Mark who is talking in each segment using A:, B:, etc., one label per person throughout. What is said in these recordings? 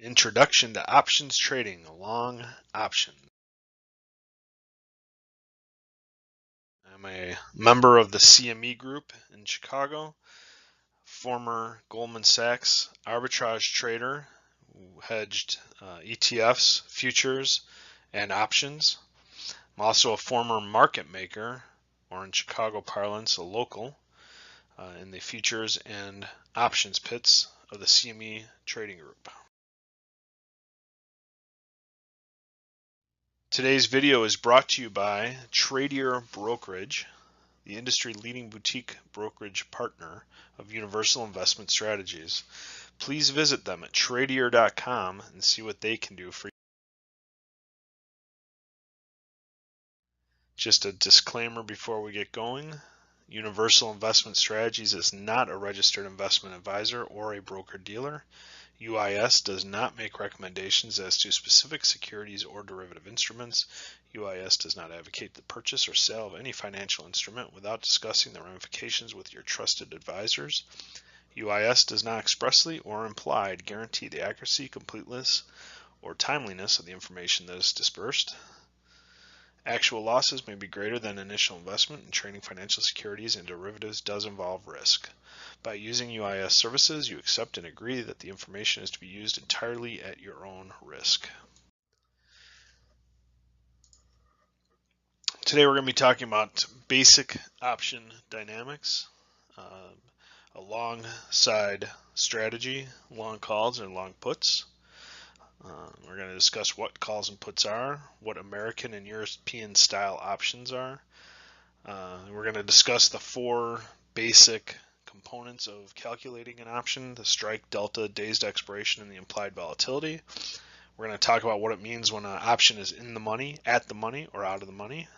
A: Introduction to Options Trading, Long Option. I'm a member of the CME group in Chicago, former Goldman Sachs arbitrage trader who hedged ETFs, futures, and options. I'm also a former market maker, or in Chicago parlance, a local, in the futures and options pits of the CME trading group. Today's video is brought to you by Tradier Brokerage, the industry-leading boutique brokerage partner of Universal Investment Strategies. Please visit them at tradier.com and see what they can do for you. Just a disclaimer before we get going. Universal Investment Strategies is not a registered investment advisor or a broker-dealer. UIS does not make recommendations as to specific securities or derivative instruments. UIS does not advocate the purchase or sale of any financial instrument without discussing the ramifications with your trusted advisors. UIS does not expressly or implied guarantee the accuracy, completeness, or timeliness of the information that is dispersed. Actual losses may be greater than initial investment, and trading financial securities and derivatives does involve risk. By using UIS services, you accept and agree that the information is to be used entirely at your own risk. Today we're going to be talking about basic option dynamics, a long side strategy, long calls and long puts. We're going to discuss what calls and puts are, what American and European style options are. We're going to discuss the four basic components of calculating an option: the strike, delta, day's expiration, and the implied volatility. We're going to talk about what it means when an option is in the money, at the money, or out of the money.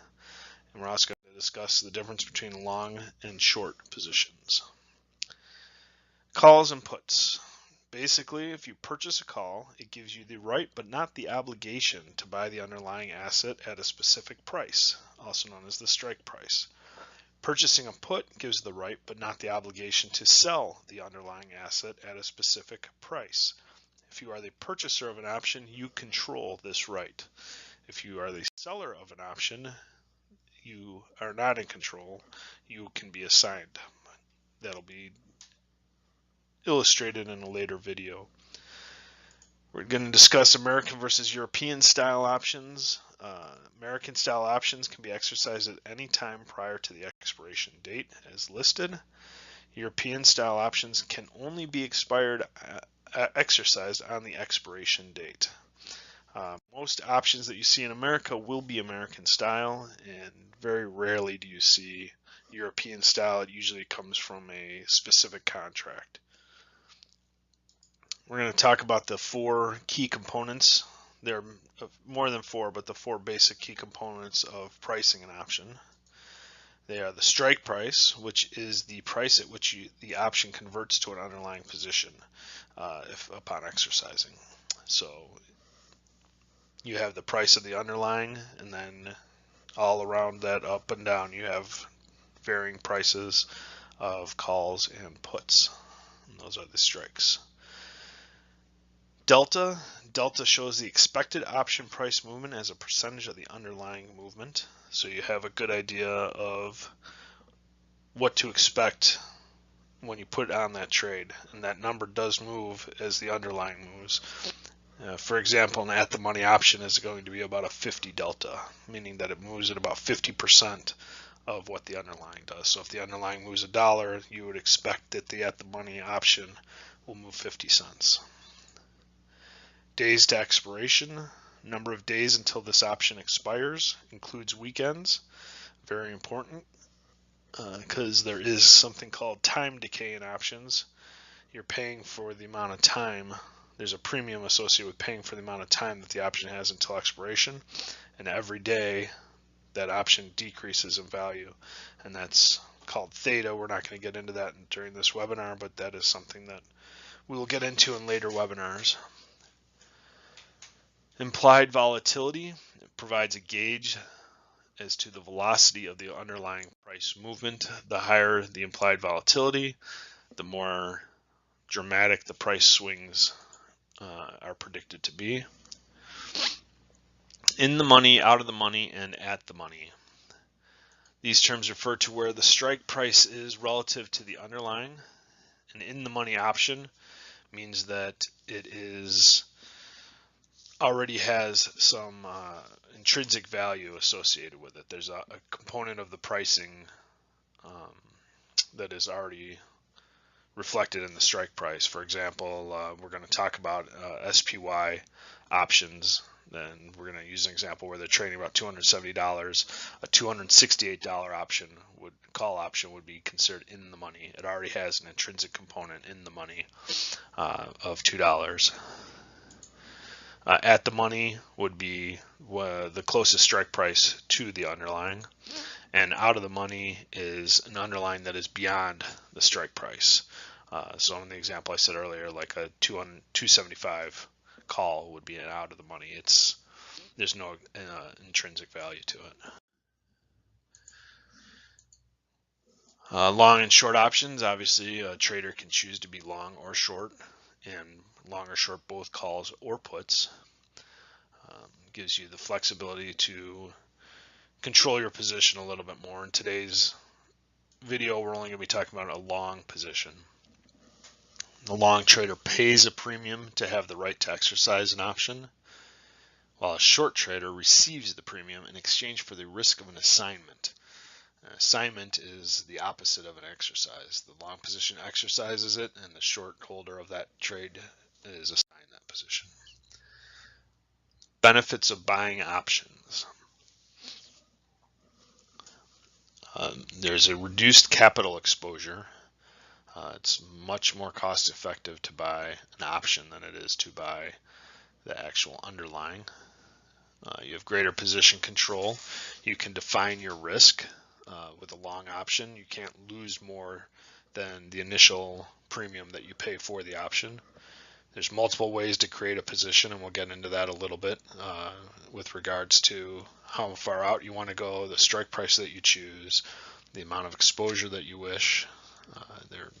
A: And we're also going to discuss the difference between long and short positions. Calls and puts. Basically, if you purchase a call, it gives you the right but not the obligation to buy the underlying asset at a specific price, also known as the strike price. Purchasing a put gives the right but not the obligation to sell the underlying asset at a specific price. If you are the purchaser of an option, you control this right. If you are the seller of an option, you are not in control. You can be assigned. That'll be illustrated in a later video. We're going to discuss American versus European style options. American style options can be exercised at any time prior to the expiration date as listed. European style options can only be exercised on the expiration date. Most options that you see in America will be American style, and very rarely do you see European style. It usually comes from a specific contract. We're going to talk about the four key components. There are more than four, but the four basic key components of pricing an option. They are the strike price, which is the price at which the option converts to an underlying position upon exercising. So you have the price of the underlying, and then all around that, up and down, you have varying prices of calls and puts. And those are the strikes. Delta shows the expected option price movement as a percentage of the underlying movement. So you have a good idea of what to expect when you put on that trade, and that number does move as the underlying moves. For example, an at the money option is going to be about a 50 delta, meaning that it moves at about 50% of what the underlying does. So if the underlying moves $1, you would expect that the at the money option will move 50 cents. Days to expiration, number of days until this option expires, includes weekends. Very important because there is something called time decay in options. You're paying for the amount of time. There's a premium associated with paying for the amount of time that the option has until expiration, and every day that option decreases in value, and that's called theta. We're not going to get into that during this webinar, but that is something that we will get into in later webinars. Implied volatility provides a gauge as to the velocity of the underlying price movement. The higher the implied volatility, the more dramatic the price swings are predicted to be. In the money, out of the money, and at the money. These terms refer to where the strike price is relative to the underlying. An in the money option means that it is already has some intrinsic value associated with it. There's a component of the pricing that is already reflected in the strike price. For example, we're going to talk about SPY options. Then we're going to use an example where they're trading about $270. A $268 option call option would be considered in the money. It already has an intrinsic component in the money of $2. At the money would be the closest strike price to the underlying, and out of the money is an underlying that is beyond the strike price. So in the example I said earlier, like a 275 call would be an out of the money. There's no intrinsic value to it. Long and short options, obviously a trader can choose to be long or short, and long or short both calls or puts. Gives you the flexibility to control your position a little bit more. In today's video, we're only going to be talking about a long position. The long trader pays a premium to have the right to exercise an option, while a short trader receives the premium in exchange for the risk of an assignment. An assignment is the opposite of an exercise. The long position exercises it, and the short holder of that trade is assigned that position. Benefits of buying options. There's a reduced capital exposure. It's much more cost effective to buy an option than it is to buy the actual underlying. You have greater position control. You can define your risk. With a long option, you can't lose more than the initial premium that you pay for the option. There's multiple ways to create a position, and we'll get into that a little bit with regards to how far out you want to go, the strike price that you choose, the amount of exposure that you wish. There are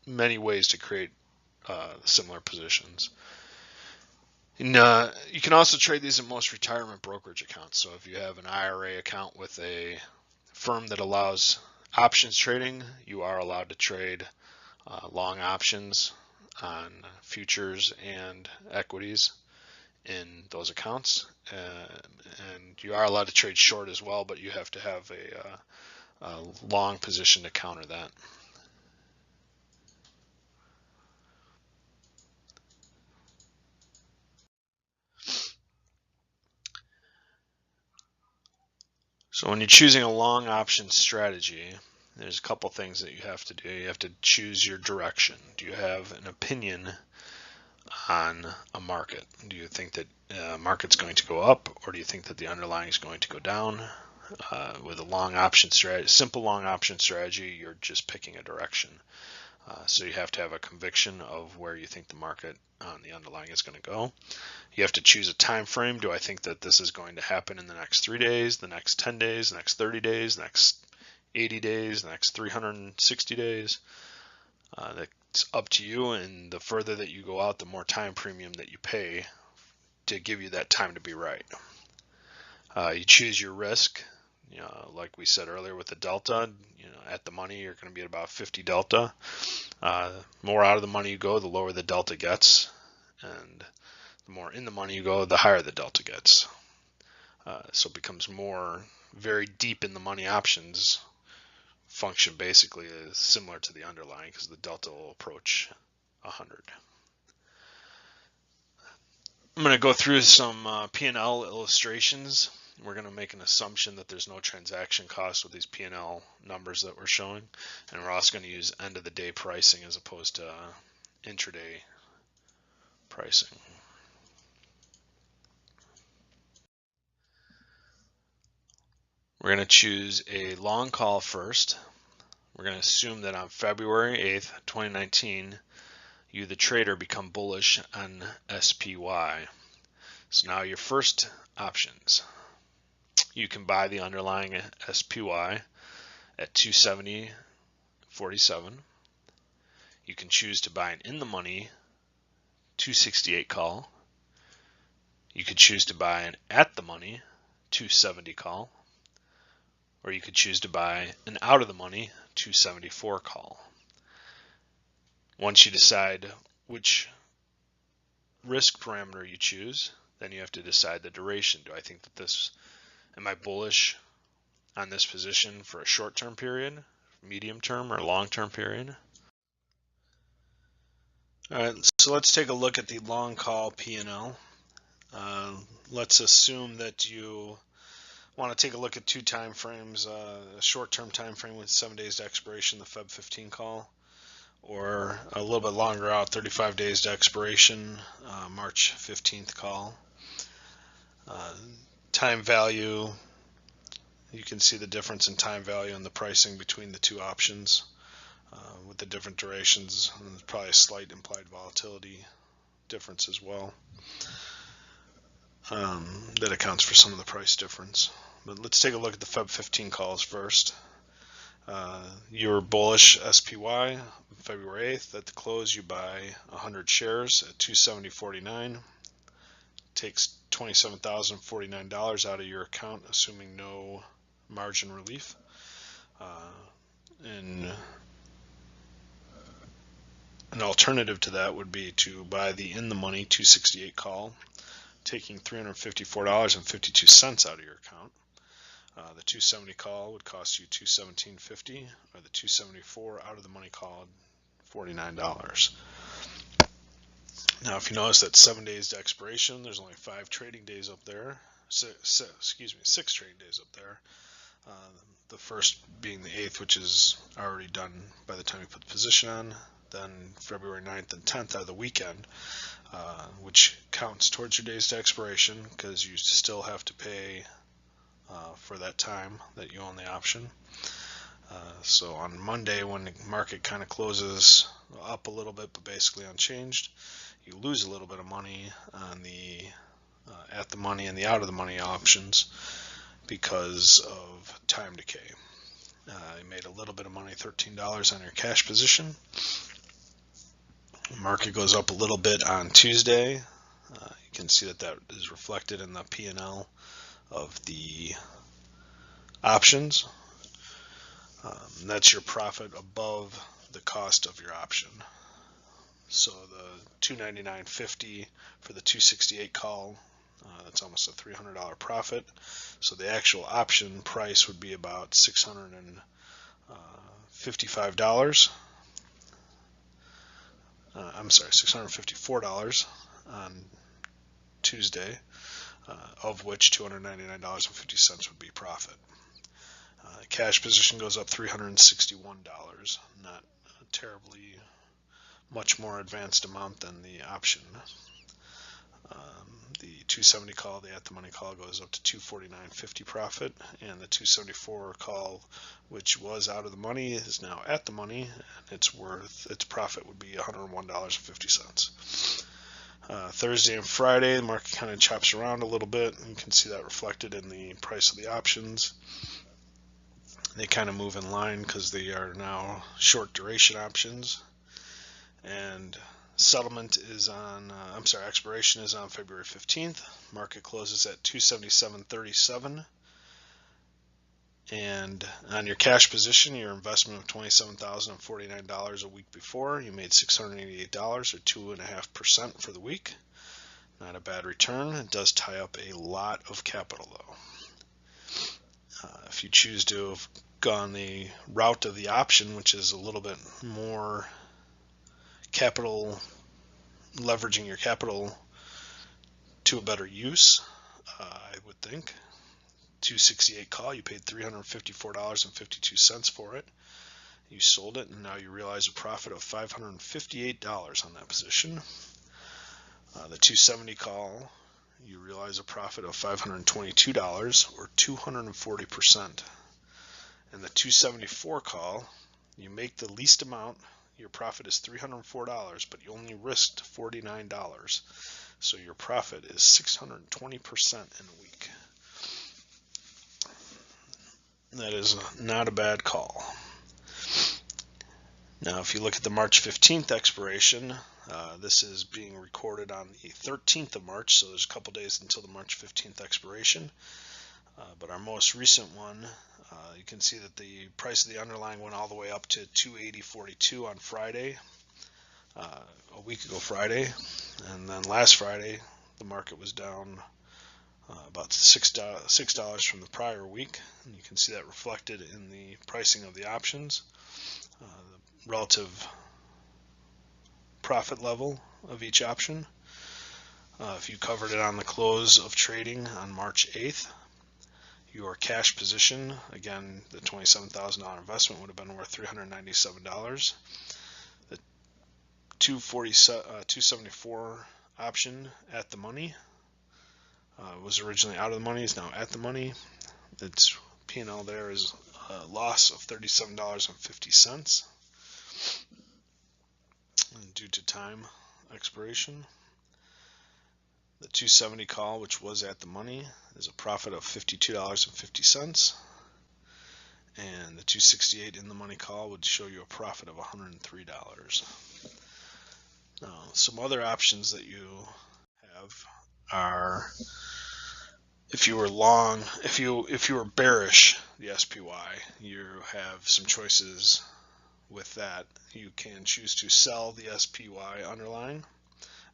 A: many ways to create similar positions. And, you can also trade these in most retirement brokerage accounts. So if you have an IRA account with a firm that allows options trading, you are allowed to trade long options on futures and equities in those accounts, and you are allowed to trade short as well, but you have to have a long position to counter that. So when you're choosing a long option strategy, there's a couple things that you have to do. You have to choose your direction. Do you have an opinion on a market? Do you think that market's going to go up, or do you think that the underlying is going to go down? With a long option strategy, simple long option strategy, you're just picking a direction. So you have to have a conviction of where you think the market on the underlying is going to go. You have to choose a time frame. Do I think that this is going to happen in the next 3 days, the next 10 days, the next 30 days, the next 80 days, the next 360 days? That's up to you, and the further that you go out, the more time premium that you pay to give you that time to be right. You choose your risk. Like we said earlier with the delta, at the money you're going to be at about 50 delta. More out of the money you go, the lower the delta gets, and the more in the money you go, the higher the delta gets. So it becomes more very deep in the money options function basically is similar to the underlying because the delta will approach 100. I'm going to go through some P&L illustrations. We're going to make an assumption that there's no transaction cost with these P&L numbers that we're showing, and we're also going to use end of the day pricing as opposed to intraday pricing. We're going to choose a long call first. We're going to assume that on February 8th, 2019, you, the trader, become bullish on SPY. So now your first options. You can buy the underlying SPY at 270.47. You can choose to buy an in the money 268 call. You could choose to buy an at the money 270 call, or you could choose to buy an out of the money 274 call. Once you decide which risk parameter you choose, then you have to decide the duration. Do I think that am I bullish on this position for a short-term period, medium term, or long-term period? All right, so let's take a look at the long call P&L. Let's assume that you want to take a look at two time frames, a short-term time frame with 7 days to expiration, the Feb 15 call, or a little bit longer out, 35 days to expiration, March 15th call. Time value, you can see the difference in time value and the pricing between the two options with the different durations, and there's probably a slight implied volatility difference as well. That accounts for some of the price difference. But let's take a look at the Feb 15 calls first. You're bullish SPY February 8th. At the close, you buy 100 shares at $270.49. Takes $27,049 out of your account, assuming no margin relief. And an alternative to that would be to buy the in the money 268 call, taking $354.52 out of your account. The 270 call would cost you $217.50, or the 274 out of the money call, $49. Now, if you notice that 7 days to expiration, there's only 5 trading days up there. 6 trading days up there. The first being the 8th, which is already done by the time you put the position on. Then February 9th and 10th are the weekend, which counts towards your days to expiration because you still have to pay for that time that you own the option. So on Monday, when the market kind of closes up a little bit but basically unchanged, you lose a little bit of money on the at the money and the out of the money options because of time decay. You made a little bit of money, $13 on your cash position. The market goes up a little bit on Tuesday. You can see that is reflected in the P&L of the options. That's your profit above the cost of your option. So the $299.50 for the 268 call, that's almost a $300 profit. So the actual option price would be about $655. $654 on Tuesday, of which $299.50 would be profit. Cash position goes up $361, not a terribly much more advanced amount than the option. The 270 call, the at the money call, goes up to $249.50 profit, and the 274 call, which was out of the money, is now at the money, and its profit would be $101.50. Thursday and Friday, the market kind of chops around a little bit. You can see that reflected in the price of the options. They kind of move in line because they are now short duration options, and expiration is on February 15th. Market closes at 277.37. And on your cash position, your investment of $27,049 a week before, you made $688, or 2.5% for the week. Not a bad return. It does tie up a lot of capital, though. If you choose to have gone the route of the option, which is a little bit more capital, leveraging your capital to a better use, I would think. 268 call, you paid $354.52 for it. You sold it, and now you realize a profit of $558 on that position. The 270 call, you realize a profit of $522, or 240%. And the 274 call, you make the least amount. Your profit is $304, but you only risked $49. So your profit is 620% in a week. That is not a bad call. Now, if you look at the March 15th expiration, This is being recorded on the 13th of March, so there's a couple days until the March 15th expiration. But our most recent one, you can see that the price of the underlying went all the way up to 280.42 on Friday, a week ago Friday, and then last Friday the market was down about $6 from the prior week, and you can see that reflected in the pricing of the options, the relative profit level of each option. If you covered it on the close of trading on March 8th, your cash position, again, the $27,000 investment would have been worth $397. The 274 option at the money was originally out of the money, is now at the money. Its P&L there is a loss of $37.50 due to time expiration. The 270 call, which was at the money, is a profit of $52.50, and the 268 in the money call would show you a profit of $103. Now, some other options that you have are, if you were long, if you were bearish the SPY, you have some choices with that. You can choose to sell the SPY underlying.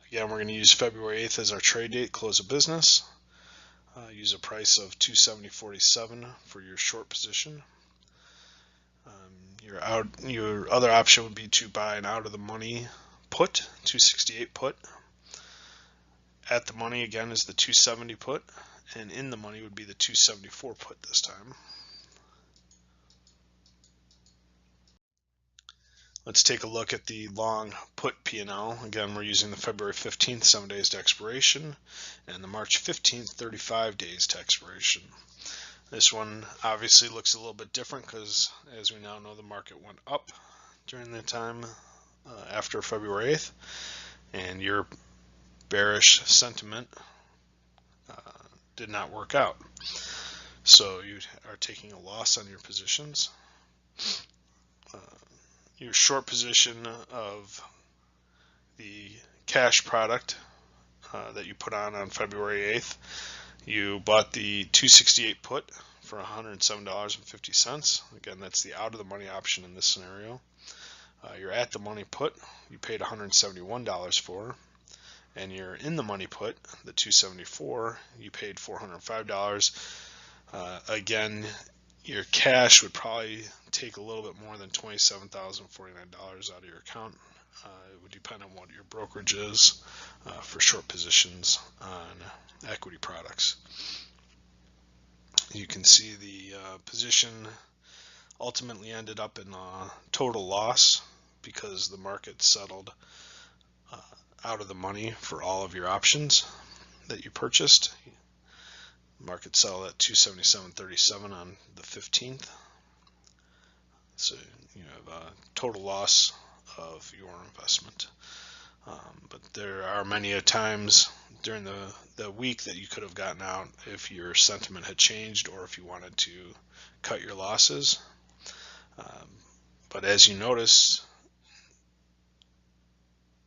A: Again, we're going to use February 8th as our trade date, close of business. Use a price of 270.47 for your short position. Your other option would be to buy an out of the money put, 268 put. At the money again is the 270 put, and in the money would be the 274 put this time. Let's take a look at the long put P&L. Again, we're using the February 15th, 7 days to expiration, and the March 15th, 35 days to expiration. This one obviously looks a little bit different because, as we now know, the market went up during the time after February 8th, and your bearish sentiment did not work out. So you are taking a loss on your positions. Your short position of the cash product that you put on February 8th, you bought the 268 put for $107.50. Again, that's the out of the money option in this scenario. Your at the money put, you paid $171 for, and your in the money put, the 274, you paid $405. Again, your cash would probably take a little bit more than $27,049 out of your account. It would depend on what your brokerage is for short positions on equity products. You can see the position ultimately ended up in a total loss because the market settled out of the money for all of your options that you purchased. Market settled at 277.37 on the 15th. So you have a total loss of your investment. But there are many times during the week that you could have gotten out if your sentiment had changed or if you wanted to cut your losses. But as you notice,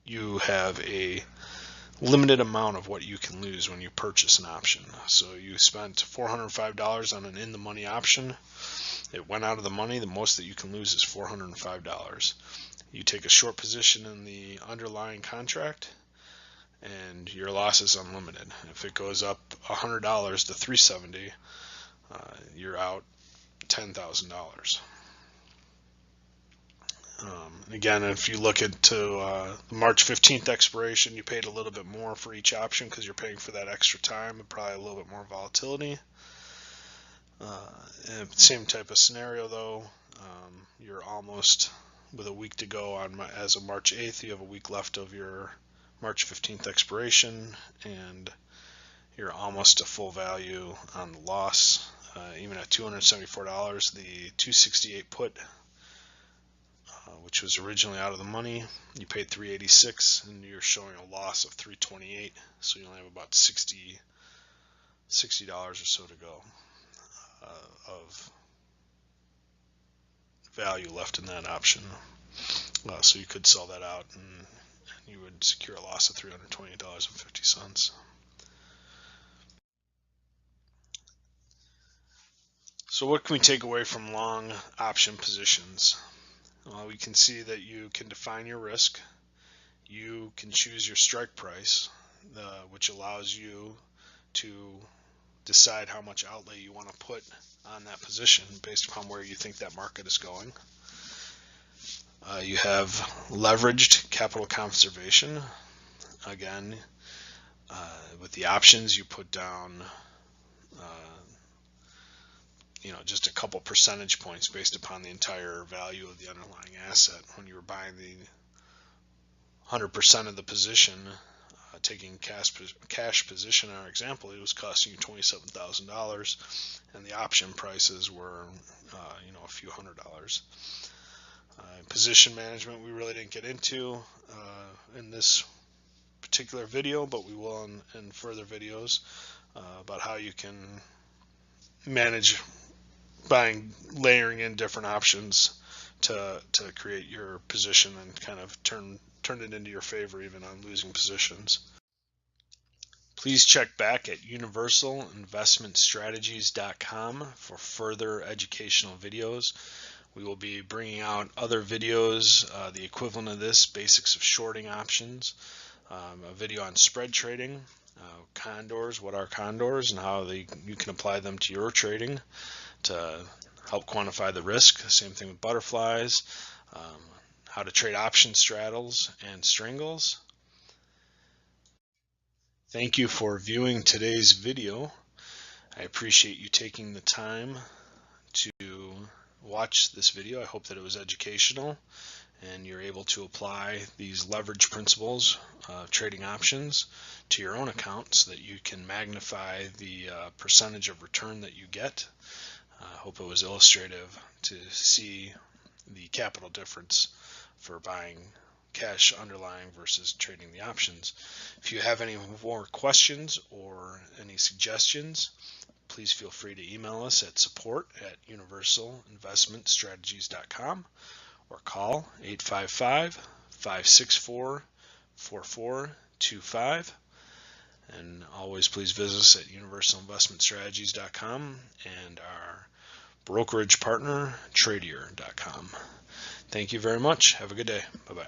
A: you have a limited amount of what you can lose when you purchase an option. So you spent $405 on an in the money option. It went out of the money. The most that you can lose is $405. You take a short position in the underlying contract and your loss is unlimited. If it goes up $100 to $370, you're out $10,000. Again, if you look into the March 15th expiration, you paid a little bit more for each option because you're paying for that extra time and probably a little bit more volatility. Same type of scenario though. You're almost with a week to go as of March 8th. You have a week left of your March 15th expiration, and you're almost to full value on the loss. Even at $274, the 268 put, which was originally out of the money, you paid $386, and you're showing a loss of $328. So you only have about $60 or so to go of value left in that option. So you could sell that out and you would secure a loss of $328.50. So what can we take away from long option positions? Well, we can see that you can define your risk. You can choose your strike price, which allows you to decide how much outlay you want to put on that position based upon where you think that market is going. You have leveraged capital conservation. Again, with the options, you put down just a couple percentage points based upon the entire value of the underlying asset. When you were buying the 100% of the position, taking cash position in our example, it was costing you $27,000, and the option prices were a few $100s. Position management we really didn't get into in this particular video, but we will in further videos about how you can manage layering in different options to create your position and kind of turn it into your favor even on losing positions. Please check back at universalinvestmentstrategies.com for further educational videos. We will be bringing out other videos, the equivalent of this, basics of shorting options, a video on spread trading, condors, what are condors, and how you can apply them to your trading to help quantify the risk. Same thing with butterflies, how to trade option straddles and strangles. Thank you for viewing today's video. I appreciate you taking the time to watch this video. I hope that it was educational and you're able to apply these leverage principles of trading options to your own account so that you can magnify the percentage of return that you get. I hope it was illustrative to see the capital difference for buying cash underlying versus trading the options. If you have any more questions or any suggestions, please feel free to email us at support@universalinvestmentstrategies.com or call 855-564-4425. And always please visit us at universalinvestmentstrategies.com and our brokerage partner, tradier.com. Thank you very much. Have a good day. Bye-bye.